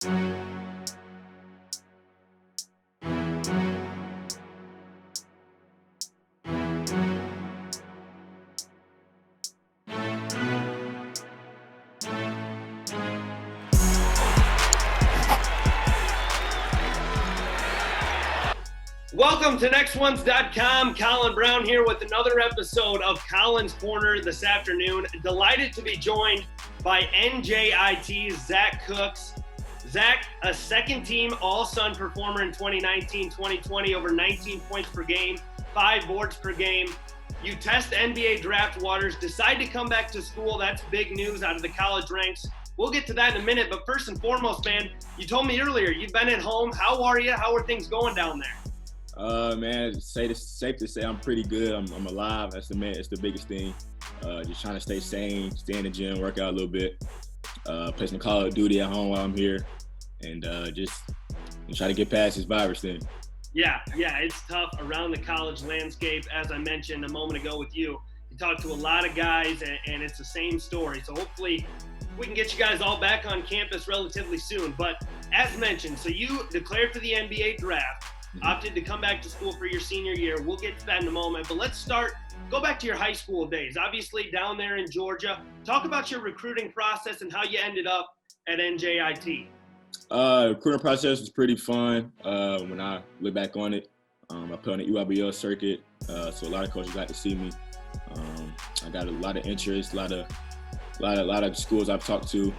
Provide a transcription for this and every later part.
Welcome to NextOnes.com. Colin Brown here with another episode of Colin's Corner this afternoon. Delighted to be joined by NJIT's Zach Cooks. Zach, a second-team All-Sun performer in 2019-2020, over 19 points per game, 5 boards per game. You test NBA draft waters, decide to come back to school. That's big news out of the college ranks. We'll get to that in a minute, but first and foremost, man, you told me earlier you've been at home. How are you? How are things going down there? Man, it's safe to say I'm pretty good. I'm alive. That's the biggest thing. Just trying to stay sane, stay in the gym, work out a little bit, play some Call of Duty at home while I'm here, and just try to get past this virus thing. Yeah, it's tough around the college landscape. As I mentioned a moment ago with you, you talk to a lot of guys, and it's the same story. So hopefully we can get you guys all back on campus relatively soon. But as mentioned, so you declared for the NBA draft. Opted to come back to school for your senior year. We'll get to that in a moment, but let's go back to your high school days. Obviously down there in Georgia. Talk about your recruiting process and how you ended up at NJIT. Recruiting process was pretty fun when I look back on it. I put on the UIBL circuit, so a lot of coaches got to see me. I got a lot of interest, a lot of schools I've talked to,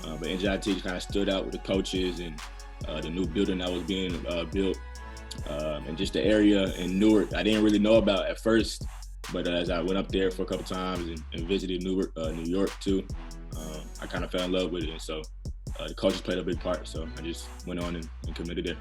but NJIT kind of stood out with the coaches and the new building that was being built. And just the area in Newark, I didn't really know about at first, but as I went up there for a couple times and visited New York too, I kind of fell in love with it. And so the coaches played a big part, so I just went on and committed there.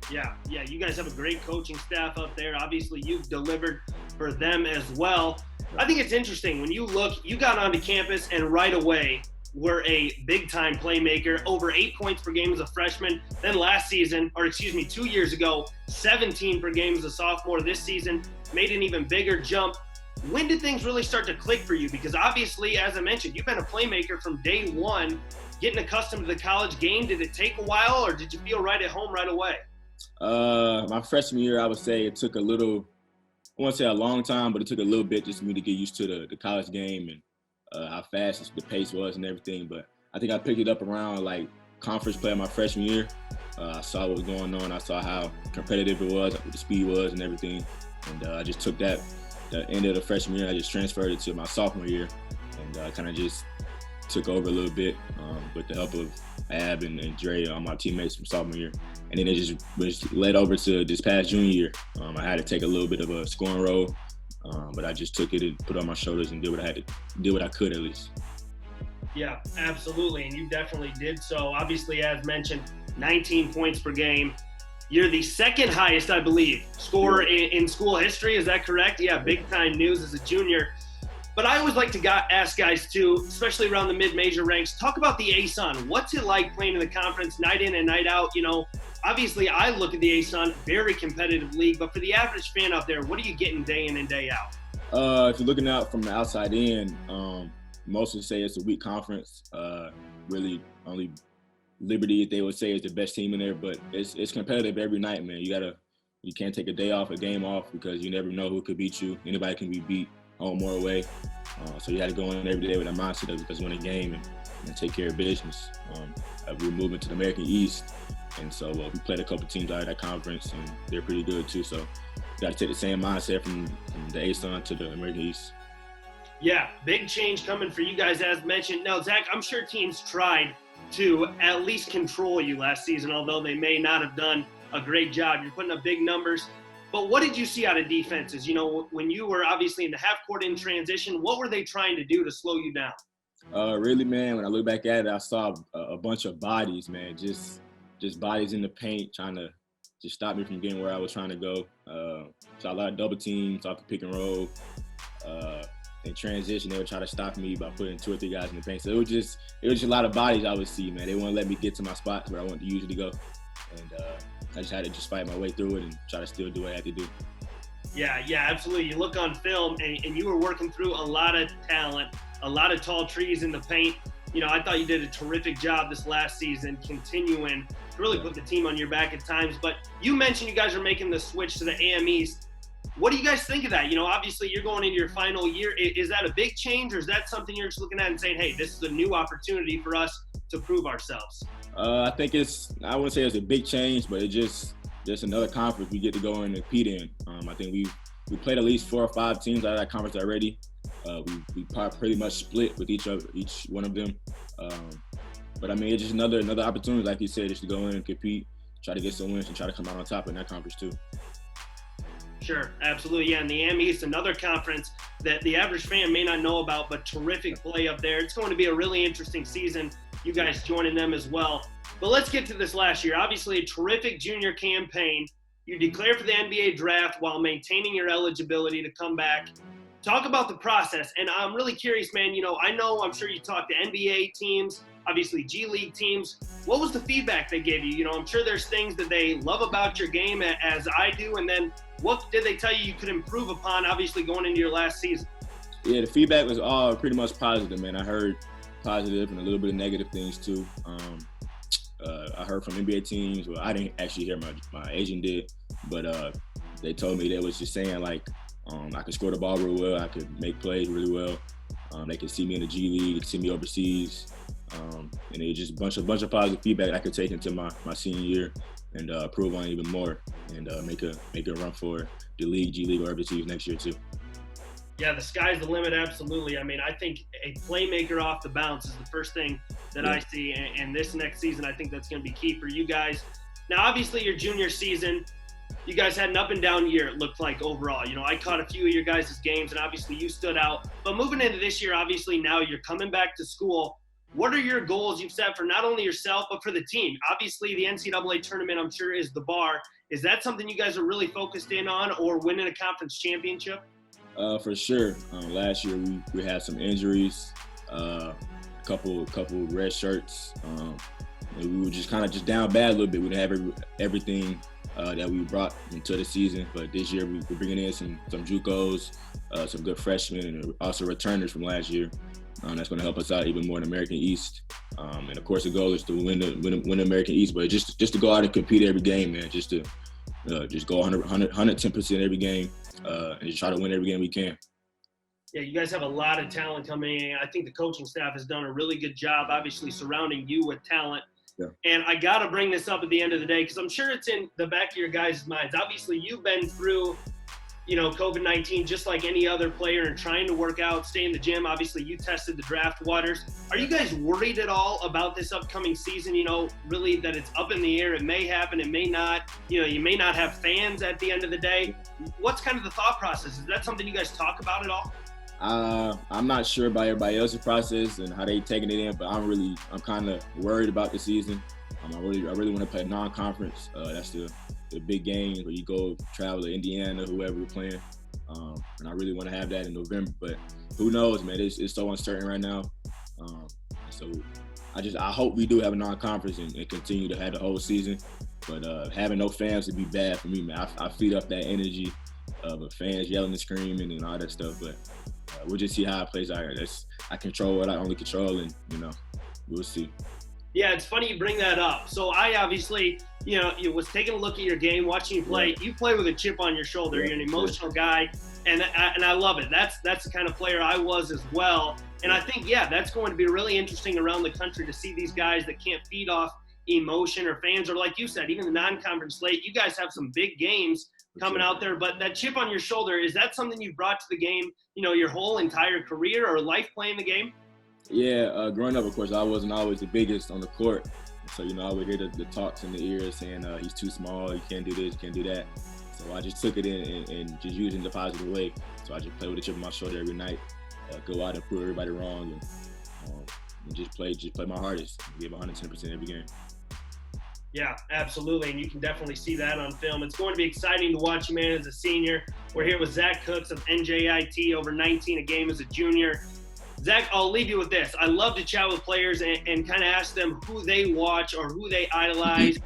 Yeah, you guys have a great coaching staff up there. Obviously, you've delivered for them as well. I think it's interesting when you look, you got onto campus and right away were a big-time playmaker, over 8 points per game as a freshman. Then 2 years ago, 17 per game as a sophomore. This season, made an even bigger jump. When did things really start to click for you? Because obviously, as I mentioned, you've been a playmaker from day one, getting accustomed to the college game. Did it take a while, or did you feel right at home right away? My freshman year, I would say it took I won't say a long time, but it took a little bit just for me to get used to the college game and how fast the pace was and everything. But I think I picked it up around like conference play my freshman year. I saw what was going on. I saw how competitive it was, what the speed was and everything. And I just took the end of the freshman year, I just transferred it to my sophomore year and kind of just took over a little bit with the help of Ab and Dre, all my teammates from sophomore year. And then it just was led over to this past junior year. I had to take a little bit of a scoring role. But I just took it and put it on my shoulders and did what I could at least. Yeah, absolutely, and you definitely did so. Obviously, as mentioned, 19 points per game. You're the second highest, I believe, scorer in school history. Is that correct? Yeah, big-time news as a junior. But I always like to ask guys, too, especially around the mid-major ranks, talk about the ASUN. What's it like playing in the conference night in and night out? You know, obviously, I look at the ASUN, very competitive league. But for the average fan out there, what are you getting day in and day out? If you're looking out from the outside in, most would say it's a weak conference. Really, only Liberty, they would say, is the best team in there. But it's competitive every night, man. You can't take a day off, a game off, because you never know who could beat you. Anybody can be beat home or away. So you got to go in every day with that mindset of just win a game and take care of business. We're moving to the American East, and so we played a couple teams out of that conference, and they're pretty good too. So you got to take the same mindset from the ASUN to the American East. Yeah, big change coming for you guys, as mentioned. Now, Zach, I'm sure teams tried to at least control you last season, although they may not have done a great job. You're putting up big numbers. But what did you see out of defenses? You know, when you were obviously in the half court in transition, what were they trying to do to slow you down? Really, man, when I look back at it, I saw a bunch of bodies, man, just bodies in the paint trying to just stop me from getting where I was trying to go. Saw a lot of double teams, off the pick and roll. In transition, they would try to stop me by putting 2 or 3 guys in the paint. So it was just a lot of bodies I would see, man. They wouldn't let me get to my spots where I wanted to usually go. And I just had to just fight my way through it and try to still do what I had to do. Yeah, absolutely. You look on film, and you were working through a lot of talent, a lot of tall trees in the paint. I thought you did a terrific job this last season, continuing to really put the team on your back at times. But you mentioned you guys are making the switch to the AM East. What do you guys think of that? Obviously you're going into your final year. Is that a big change, or is that something you're just looking at and saying, hey, this is a new opportunity for us to prove ourselves? I think I wouldn't say it's a big change, but it's just another conference we get to go in and compete in. I think we played at least 4 or 5 teams out of that conference already. We pretty much split with each one of them. But I mean, it's just another opportunity, like you said, just to go in and compete, try to get some wins, and try to come out on top in that conference too. Sure, absolutely. Yeah, and the AM East, another conference that the average fan may not know about, but terrific play up there. It's going to be a really interesting season, you guys joining them as well. But let's get to this last year. Obviously, a terrific junior campaign. You declare for the NBA draft while maintaining your eligibility to come back. Talk about the process. And I'm really curious, man. I'm sure you talked to NBA teams, obviously G League teams. What was the feedback they gave you? I'm sure there's things that they love about your game, as I do. And then what did they tell you could improve upon, obviously, going into your last season? Yeah, the feedback was all pretty much positive, man. I heard positive and a little bit of negative things too. I heard from NBA teams. Well, I didn't actually hear, my agent did, but they told me they was just saying like, I could score the ball real well. I could make plays really well. They could see me in the G League, they could see me overseas, and it was just a bunch of positive feedback I could take into my senior year and improve on even more, and make a run for the league, G League, or overseas next year too. Yeah, the sky's the limit, absolutely. I mean, I think a playmaker off the bounce is the first thing that I see, and this next season, I think that's going to be key for you guys. Now, obviously, your junior season, you guys had an up and down year, it looked like, overall. I caught a few of your guys' games, and obviously you stood out. But moving into this year, obviously now you're coming back to school. What are your goals you've set for not only yourself, but for the team? Obviously, the NCAA tournament, I'm sure, is the bar. Is that something you guys are really focused in on, or winning a conference championship? For sure. Last year we had some injuries, a couple red shirts. We were just kind of down bad a little bit. We didn't have everything that we brought into the season, but this year we're bringing in some JUCOs, some good freshmen, and also returners from last year. That's going to help us out even more in American East. And of course, the goal is to win the American East, but just to go out and compete every game, man. Just to go 110% every game, and just try to win every game we can. Yeah, you guys have a lot of talent coming in. I think the coaching staff has done a really good job, obviously, surrounding you with talent. Yeah. And I got to bring this up at the end of the day, because I'm sure it's in the back of your guys' minds. Obviously, you've been through, COVID-19 just like any other player, and trying to work out, stay in the gym. Obviously, you tested the draft waters. Are you guys worried at all about this upcoming season? Really that it's up in the air. It may happen, it may not. You may not have fans at the end of the day. What's kind of the thought process? Is that something you guys talk about at all? I'm not sure about everybody else's process and how they taking it in, but I'm kind of worried about the season. I really want to play non-conference. That's the big games where you go travel to Indiana, whoever we're playing. And I really want to have that in November, but who knows, man? It's so uncertain right now. So I hope we do have a non-conference and continue to have the whole season. But having no fans would be bad for me, man. I feed off that energy of fans yelling and screaming and all that stuff. But we'll just see how it plays out. I control what I only control, and we'll see. Yeah, it's funny you bring that up. So I obviously, you was taking a look at your game, watching you play. Yeah. You play with a chip on your shoulder. Yeah, you're an emotional guy, and I love it. That's the kind of player I was as well. And I think, that's going to be really interesting around the country to see these guys that can't feed off emotion or fans, or like you said, even the non-conference slate. You guys have some big games coming out there, but that chip on your shoulder, is that something you've brought to the game, your whole entire career or life playing the game? Yeah, growing up, of course, I wasn't always the biggest on the court. So, I would hear the talks in the ear saying he's too small, you can't do this, you can't do that. So I just took it in and just used it in a positive way. So I just play with a chip on my shoulder every night, go out and prove everybody wrong, and just play my hardest, give 110% every game. Yeah, absolutely, and you can definitely see that on film. It's going to be exciting to watch you, man, as a senior. We're here with Zach Cooks of NJIT, over 19 a game as a junior. Zach, I'll leave you with this. I love to chat with players and kind of ask them who they watch or who they idolize,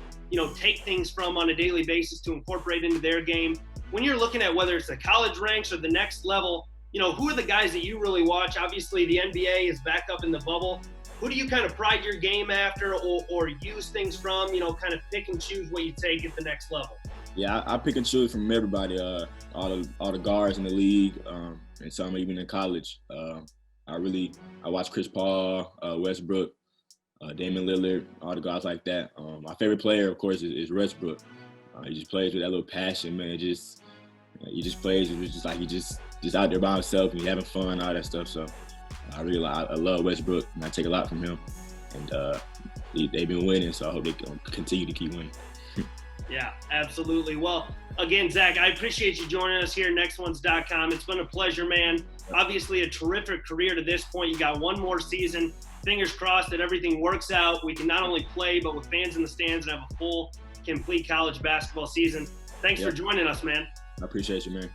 take things from on a daily basis to incorporate into their game. When you're looking at whether it's the college ranks or the next level, who are the guys that you really watch? Obviously, the NBA is back up in the bubble. who do you kind of pride your game after or use things from, you know, kind of pick and choose what you take at the next level? Yeah, I pick and choose from everybody, all the guards in the league, and some even in college. I watch Chris Paul, Westbrook, Damian Lillard, all the guys like that. My favorite player, of course, is Westbrook. He just plays with that little passion, man. He just plays. It was just like he just out there by himself and he having fun, all that stuff. So I love Westbrook, and I take a lot from him. And they've been winning, so I hope they can continue to keep winning. Yeah, absolutely. Well, again, Zach, I appreciate you joining us here at NextOnes.com. It's been a pleasure, man. Obviously, a terrific career to this point. You got one more season. Fingers crossed that everything works out. We can not only play, but with fans in the stands and have a full, complete college basketball season. Thanks for joining us, man. I appreciate you, man.